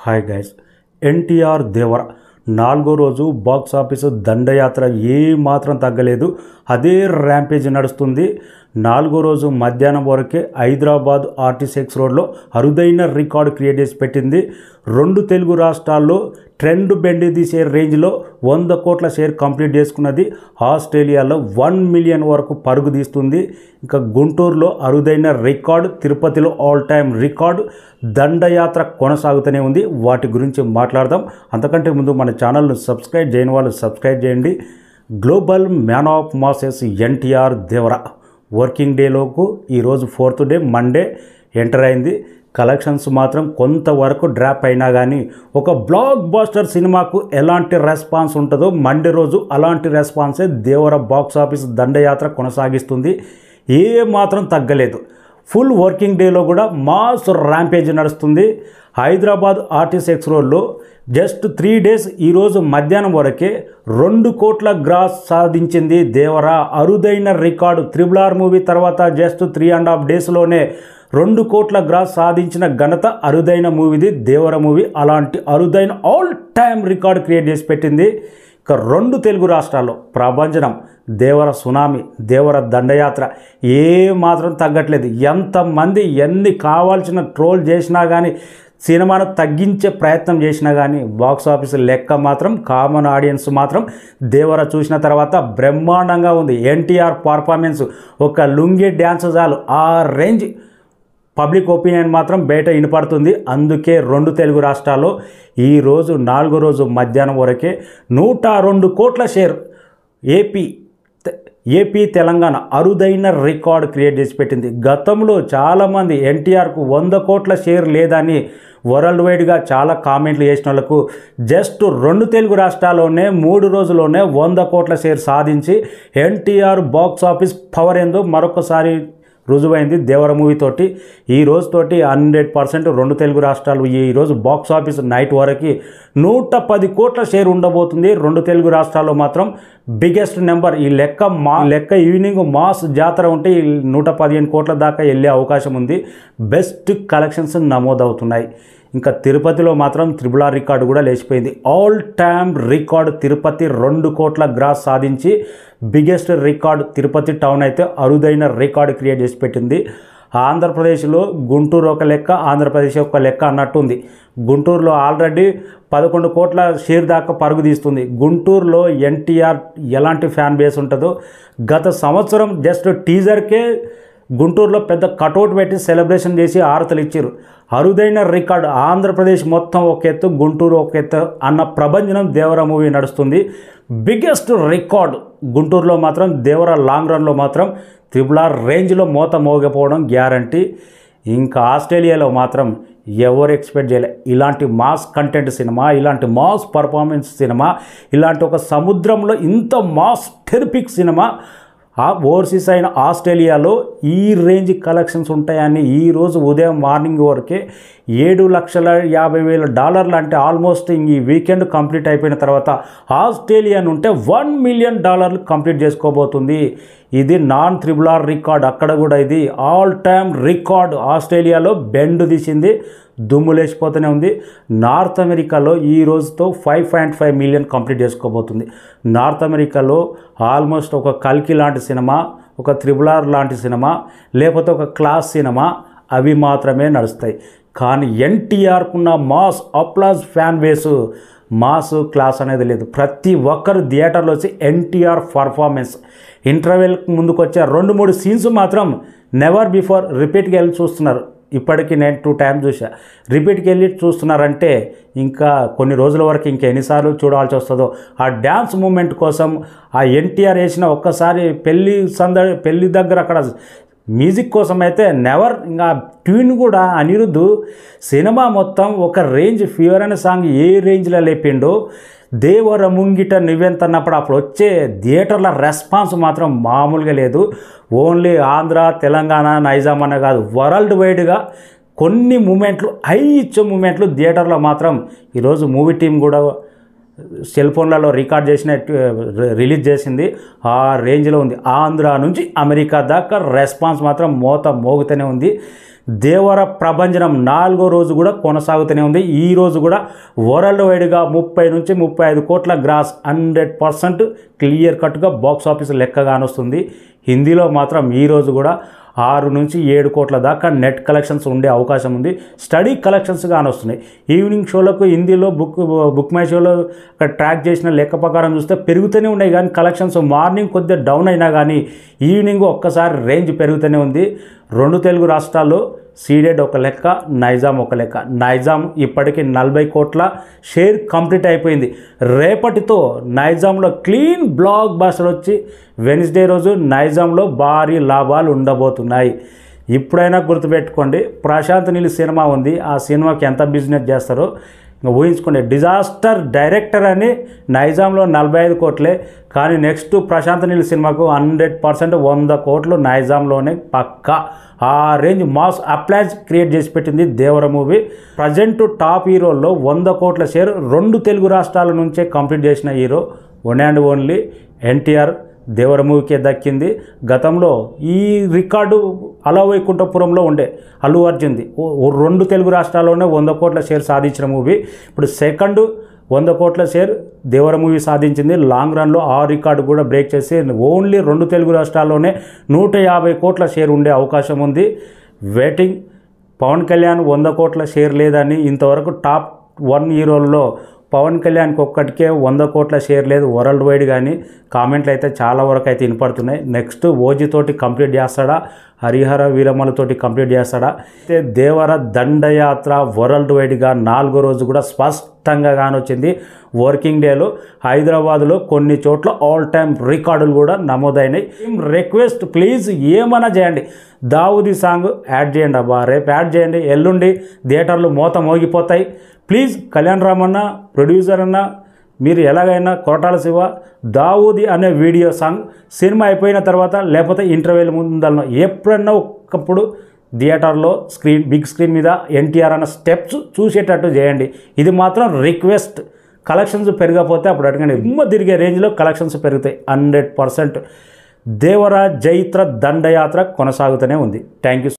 Hi guys, NTR దేవర నాలుగో రోజు box office దండయాత్ర ఏ మాత్రం తగ్గలేదు. అదే ర్యాంపేజ్ నడుస్తుంది. నాలుగో రోజు మధ్యాహ్నం వరకే హైదరాబాద్ ఆర్టీసీ రోడ్లో అరుదైన రికార్డు క్రియేట్ చేసి పెట్టింది. రెండు తెలుగు రాష్ట్రాల్లో ట్రెండ్ బెండి తీసే రేంజ్లో 100 కోట్ల షేర్ కంప్లీట్ చేసుకున్నది. ఆస్ట్రేలియాలో 1 మిలియన్ వరకు పరుగు తీస్తుంది. ఇంకా గుంటూరులో అరుదైన రికార్డు, తిరుపతిలో ఆల్ టైమ్ రికార్డు, దండయాత్ర కొనసాగుతూనే ఉంది. వాటి గురించి మాట్లాడదాం. అంతకంటే ముందు మన ఛానల్ను సబ్స్క్రైబ్ చేయని వాళ్ళు సబ్స్క్రైబ్ చేయండి. Global man of masses NTR Devara working డేలోకి ఈరోజు 4th డే మండే ఎంటర్ అయింది. కలెక్షన్స్ మాత్రం కొంతవరకు డ్రాప్ అయినా కానీ ఒక బ్లాక్ బాస్టర్ సినిమాకు ఎలాంటి రెస్పాన్స్ ఉంటుందో మండే రోజు అలాంటి రెస్పాన్సే దేవర బాక్స్ ఆఫీస్ దండయాత్ర కొనసాగిస్తుంది. ఏ మాత్రం తగ్గలేదు. ఫుల్ వర్కింగ్ డేలో కూడా మాస్ ర్యాంపేజ్ నడుస్తుంది. హైదరాబాద్ ఆర్టీసీ రోడ్లో జస్ట్ 3 డేస్ ఈరోజు మధ్యాహ్నం వరకే 2 కోట్ల గ్రాస్ సాధించింది దేవర. అరుదైన రికార్డు. RRR మూవీ తర్వాత జస్ట్ 3.5 డేస్లోనే 2 కోట్ల గ్రాస్ సాధించిన ఘనత అరుదైన మూవీది దేవర మూవీ. అలాంటి అరుదైన ఆల్ టైమ్ రికార్డు క్రియేట్ చేసి పెట్టింది. ఇక 2 తెలుగు రాష్ట్రాల్లో ప్రభంజనం, దేవర సునామీ, దేవర దండయాత్ర ఏ మాత్రం తగ్గట్లేదు. ఎంతమంది ఎన్ని కావాల్సిన ట్రోల్ చేసినా కానీ, సినిమాను తగ్గించే ప్రయత్నం చేసినా కానీ బాక్స్ ఆఫీస్ లెక్క మాత్రం కామన్ ఆడియన్స్ మాత్రం దేవర చూసిన తర్వాత బ్రహ్మాండంగా ఉంది. ఎన్టీఆర్ పర్ఫార్మెన్స్, ఒక లుంగి డ్యాన్స్ చాలు, ఆ రేంజ్ పబ్లిక్ ఒపీనియన్ మాత్రం బయట వినపడుతుంది. అందుకే 2 తెలుగు రాష్ట్రాల్లో ఈరోజు 4వ రోజు మధ్యాహ్నం వరకే 102 కోట్ల షేర్ ఏపీ తెలంగాణ అరుదైన రికార్డు క్రియేట్ చేసి పెట్టింది. గతంలో చాలామంది ఎన్టీఆర్కు 100 కోట్ల షేర్ లేదని వరల్డ్ వైడ్గా చాలా కామెంట్లు చేసిన వాళ్ళకు జస్ట్ 2 తెలుగు రాష్ట్రాల్లోనే 3 రోజుల్లోనే 100 కోట్ల షేర్ సాధించి ఎన్టీఆర్ బాక్స్ ఆఫీస్ పవర్ ఏందో మరొకసారి రుజువైంది దేవర మూవీ తోటి. ఈ రోజుతోటి 100% 2 తెలుగు రాష్ట్రాలు ఈరోజు బాక్స్ ఆఫీస్ నైట్ వరకు 110 కోట్ల షేర్ ఉండబోతుంది. 2 తెలుగు రాష్ట్రాల్లో మాత్రం బిగ్గెస్ట్ నెంబర్. ఈ లెక్క ఈవినింగ్ మాస్ జాతర ఉంటే 115 కోట్ల దాకా వెళ్ళే అవకాశం ఉంది. బెస్ట్ కలెక్షన్స్ నమోదవుతున్నాయి. ఇంకా తిరుపతిలో మాత్రం RRR రికార్డు కూడా లేచిపోయింది. ఆల్ టైమ్ రికార్డు తిరుపతి 2 కోట్ల గ్రాస్ సాధించి బిగ్గెస్ట్ రికార్డు తిరుపతి టౌన్ అయితే అరుదైన రికార్డు క్రియేట్ చేసి పెట్టింది. ఆంధ్రప్రదేశ్లో గుంటూరు ఒక లెక్క, ఆంధ్రప్రదేశ్ ఒక లెక్క అన్నట్టుంది. గుంటూరులో ఆల్రెడీ 11 కోట్ల షేర్ దాకా పరుగు తీస్తుంది. గుంటూరులో ఎన్టీఆర్ ఎలాంటి ఫ్యాన్ బేస్ ఉంటుందో గత సంవత్సరం జస్ట్ టీజర్కే గుంటూరులో పెద్ద కటౌట్ పెట్టి సెలబ్రేషన్ చేసి ఆరతలు ఇచ్చారు. అరుదైన రికార్డు. ఆంధ్రప్రదేశ్ మొత్తం ఒక ఎత్తు, గుంటూరు ఒక ఎత్తు అన్న ప్రభంజనం దేవర మూవీ నడుస్తుంది. బిగ్గెస్ట్ రికార్డు గుంటూరులో మాత్రం దేవర లాంగ్ రన్లో మాత్రం RRR రేంజ్లో మోత మోగపోవడం గ్యారంటీ. ఇంకా ఆస్ట్రేలియాలో మాత్రం ఎవరు ఎక్స్పెక్ట్ చేయలే ఇలాంటి మాస్ కంటెంట్ సినిమా, ఇలాంటి మాస్ పర్ఫార్మెన్స్ సినిమా, ఇలాంటి ఒక సముద్రంలో ఇంత మాస్ టెరిపిక్ సినిమా ఓవర్సీస్ అయిన ఆస్ట్రేలియాలో ఈ రేంజ్ కలెక్షన్స్ ఉంటాయని ఈరోజు ఉదయం మార్నింగ్ వరకే $7,50,000 అంటే ఆల్మోస్ట్ ఈ వీకెండ్ కంప్లీట్ అయిపోయిన తర్వాత ఆస్ట్రేలియా నుంటే $1 మిలియన్ కంప్లీట్ చేసుకోబోతుంది. ఇది RRR రికార్డ్. అక్కడ కూడా ఇది ఆల్ టైమ్ రికార్డ్. ఆస్ట్రేలియాలో బెండ్ తీసింది, దుమ్ము లేచిపోతూనే ఉంది. నార్త్ అమెరికాలో ఈ రోజుతో 5.5 మిలియన్ కంప్లీట్ చేసుకోబోతుంది. నార్త్ అమెరికాలో ఆల్మోస్ట్ ఒక కల్కి లాంటి సినిమా, ఒక RRR లాంటి సినిమా, లేకపోతే ఒక క్లాస్ సినిమా అవి మాత్రమే నడుస్తాయి. కానీ ఎన్టీఆర్కున్న mass applause fan base, mass class అనేది లేదు. ప్రతి ఒక్కరు థియేటర్లో వచ్చి ఎన్టీఆర్ పర్ఫార్మెన్స్ ఇంటర్వెల్కి ముందుకు వచ్చే 2-3 సీన్స్ మాత్రం నెవర్ బిఫోర్ రిపీట్కి వెళ్ళి చూస్తున్నారు. ఇప్పటికీ నేను 2 టైమ్స్ చూసా. రిపీట్కి వెళ్ళి చూస్తున్నారంటే ఇంకా కొన్ని రోజుల వరకు ఇంకా ఎన్నిసార్లు చూడాల్సి వస్తుందో. ఆ డ్యాన్స్ మూమెంట్ కోసం ఆ ఎన్టీఆర్ వేసిన ఒక్కసారి పెళ్ళి దగ్గర అక్కడ మ్యూజిక్ కోసం అయితే నెవర్. ఇంకా ట్యూన్ కూడా అనిరుద్ధ్ సినిమా మొత్తం ఒక రేంజ్. ఫీవర్ అనే సాంగ్ ఏ రేంజ్లో లేపిండో దేవర ముంగిట నువ్వెంతన్నప్పుడు అప్పుడు వచ్చే థియేటర్ల రెస్పాన్స్ మాత్రం మామూలుగా లేదు. ఓన్లీ ఆంధ్ర, తెలంగాణ, నైజాం అన్న కాదు, వరల్డ్ వైడ్గా కొన్ని మూమెంట్లు, హై ఇచ్చే మూమెంట్లు థియేటర్లో మాత్రం ఈరోజు మూవీ టీం కూడా సెల్ ఫోన్లలో రికార్డ్ చేసిన రిలీజ్ చేసింది. ఆ రేంజ్లో ఉంది. ఆంధ్ర నుంచి అమెరికా దాకా రెస్పాన్స్ మాత్రం మోగుతూనే ఉంది. దేవర ప్రభంజనం 4వ రోజు కూడా కొనసాగుతూనే ఉంది. ఈ రోజు కూడా వరల్డ్ వైడ్గా 30 నుంచి 35 కోట్ల గ్రాస్ 100% క్లియర్ కట్గా బాక్స్ ఆఫీస్ లెక్క కానొస్తుంది. హిందీలో మాత్రం ఈ రోజు కూడా 6 నుంచి 7 కోట్ల దాకా నెట్ కలెక్షన్స్ ఉండే అవకాశం ఉంది. స్టడీ కలెక్షన్స్ కానొస్తున్నాయి. ఈవినింగ్ షోలకు హిందీలో బుక్ మై షోలో ట్రాక్ చేసిన లెక్క ప్రకారం చూస్తే పెరుగుతూనే ఉన్నాయి, కానీ కలెక్షన్స్ మార్నింగ్ కొద్దిగా డౌన్ అయినా కానీ ఈవినింగ్ ఒక్కసారి రేంజ్ పెరుగుతూనే ఉంది. 2 తెలుగు రాష్ట్రాల్లో సీడెడ్ ఒక లెక్క, నైజాం ఒక లెక్క. నైజాం ఇప్పటికీ 40 కోట్ల షేర్ కంప్లీట్ అయిపోయింది. రేపటితో నైజాంలో క్లీన్ బ్లాక్ బస్టర్ వచ్చి వెన్స్డే రోజు నైజాంలో భారీ లాభాలు ఉండబోతున్నాయి. ఇప్పుడైనా గుర్తుపెట్టుకోండి, ప్రశాంత్ నీల్ సినిమా ఉంది, ఆ సినిమాకి ఎంత బిజినెస్ చేస్తారో ఊహించుకోండి. డిజాస్టర్ డైరెక్టర్ అని నైజాంలో 45 కోట్లే, కానీ నెక్స్ట్ ప్రశాంత్ నీల్ సినిమాకు 100% 100 కోట్లు నైజాంలోనే పక్కా. ఆ రేంజ్ మాస్ అప్లాజ్ క్రియేట్ చేసి పెట్టింది దేవర మూవీ. ప్రజెంట్ టాప్ హీరోల్లో 100 కోట్ల షేర్ 2 తెలుగు రాష్ట్రాల నుంచే కంప్లీట్ చేసిన hero one and only NTR Devara మూవీకే దక్కింది. గతంలో ఈ రికార్డు అలవైకుంఠపురంలో ఉండే అల్లు అర్జున్ది. 2 తెలుగు రాష్ట్రాల్లోనే 100 కోట్ల షేర్ సాధించిన మూవీ. ఇప్పుడు సెకండ్ 100 కోట్ల షేర్ దేవర మూవీ సాధించింది. లాంగ్ రన్లో ఆ రికార్డు కూడా బ్రేక్ చేసి ఓన్లీ 2 తెలుగు రాష్ట్రాల్లోనే 150 కోట్ల షేర్ ఉండే అవకాశం ఉంది. వెయిటింగ్. పవన్ కళ్యాణ్ 100 కోట్ల షేర్ లేదని ఇంతవరకు టాప్ 1 హీరోల్లో పవన్ కళ్యాణ్కి ఒక్కటికే 100 కోట్ల షేర్ లేదు వరల్డ్ వైడ్. కానీ కామెంట్లు అయితే చాలా వరకు అయితే వినపడుతున్నాయి. నెక్స్ట్ ఓజీతోటి కంప్లీట్ చేస్తాడా, హరిహర వీరమ్మలతోటి కంప్లీట్ చేస్తాడా? అయితే దేవర దండయాత్ర వరల్డ్ వైడ్గా 4వ రోజు కూడా స్పష్టంగా కానొచ్చింది. వర్కింగ్ డేలో హైదరాబాద్లో కొన్ని చోట్ల ఆల్ టైమ్ రికార్డులు కూడా నమోదైనాయి. రిక్వెస్ట్, ప్లీజ్ ఏమైనా చేయండి, దావుది సాంగ్ యాడ్ చేయండి అబ్బా, రేపు యాడ్ చేయండి, ఎల్లుండి థియేటర్లు మోత మోగిపోతాయి. ప్లీజ్ కళ్యాణ్ రామ్ అన్న, ప్రొడ్యూసర్ అన్న, మీరు ఎలాగైనా కొరటాల శివ దావూది అనే వీడియో సాంగ్ సినిమా అయిపోయిన తర్వాత లేకపోతే ఇంటర్వ్యూల ముందల్లో ఎప్పుడన్నా ఒకప్పుడు థియేటర్లో బిగ్ స్క్రీన్ మీద ఎన్టీఆర్ అన్న స్టెప్స్ చూసేటట్టు చేయండి. ఇది మాత్రం రిక్వెస్ట్. కలెక్షన్స్ పెరగకపోతే అప్పుడు అడగండి, తిరిగే రేంజ్లో కలెక్షన్స్ పెరుగుతాయి 100%. దేవర జైత్ర దండయాత్ర కొనసాగుతూనే ఉంది. Thank you.